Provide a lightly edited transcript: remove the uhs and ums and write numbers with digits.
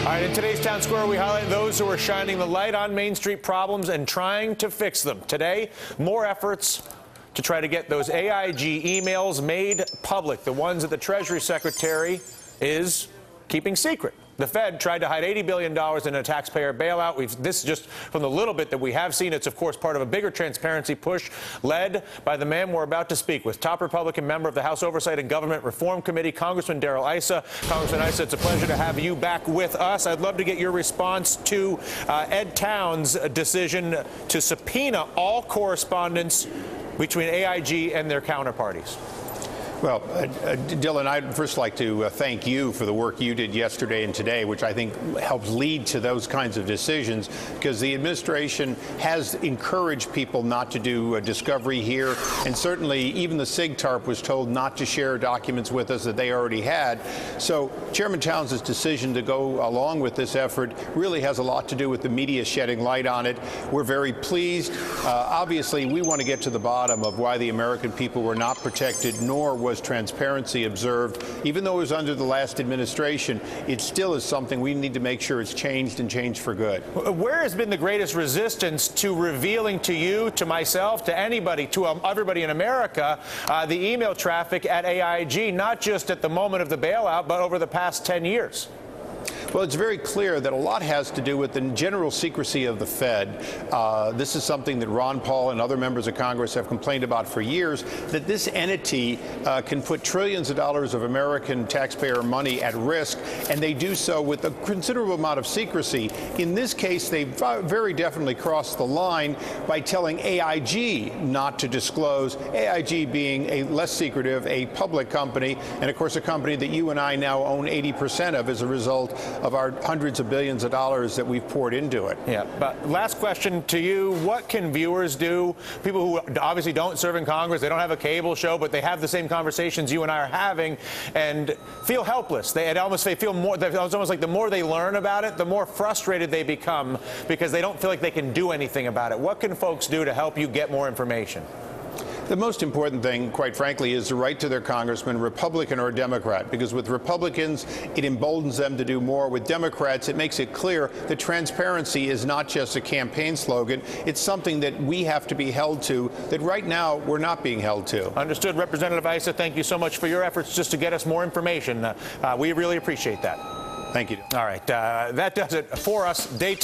All right, in today's Town Square, we highlight those who are shining the light on Main Street problems and trying to fix them. Today, more efforts to try to get those AIG emails made public, the ones that the Treasury Secretary is keeping secret. The Fed tried to hide $80 billion in a taxpayer bailout. This is just from the little bit that we have seen. It's, of course, part of a bigger transparency push led by the man we're about to speak with, top Republican member of the House Oversight and Government Reform Committee, Congressman Issa. Congressman Issa, it's a pleasure to have you back with us. I'd love to get your response to Ed Towns' decision to subpoena all correspondence between AIG and their counterparties. Well, Dylan, I'd first like to thank you for the work you did yesterday and today, which I think helps lead to those kinds of decisions, because the administration has encouraged people not to do discovery here. And certainly even the SIGTARP was told not to share documents with us that they already had. So Chairman Towns' decision to go along with this effort really has a lot to do with the media shedding light on it. We're very pleased. Obviously, we want to get to the bottom of why the American people were not protected, nor was transparency observed. Even though it was under the last administration, it still is something we need to make sure it's changed, and changed for good. Where has been the greatest resistance to revealing to you, to myself, to anybody, to everybody in America, the email traffic at AIG, not just at the moment of the bailout, but over the past 10 years? Well, it's very clear that a lot has to do with the general secrecy of the Fed. This is something that Ron Paul and other members of Congress have complained about for years, that this entity can put trillions of dollars of American taxpayer money at risk, and they do so with a considerable amount of secrecy. In this case, they very definitely crossed the line by telling AIG not to disclose, AIG being a less secretive, a public company, and of course a company that you and I now own 80% of as a result of our hundreds of billions of dollars that we've poured into it. Yeah, but last question to you. What can viewers do? People who obviously don't serve in Congress, they don't have a cable show, but they have the same conversations you and I are having and feel helpless. It's almost like the more they learn about it, the more frustrated they become because they don't feel like they can do anything about it. What can folks do to help you get more information? The most important thing, quite frankly, is to write to their congressman, Republican or Democrat, because with Republicans, it emboldens them to do more. With Democrats, it makes it clear that transparency is not just a campaign slogan. It's something that we have to be held to, that right now we're not being held to. Understood. Representative Issa, thank you so much for your efforts just to get us more information. We really appreciate that. Thank you. All right. That does it for us. Day 2.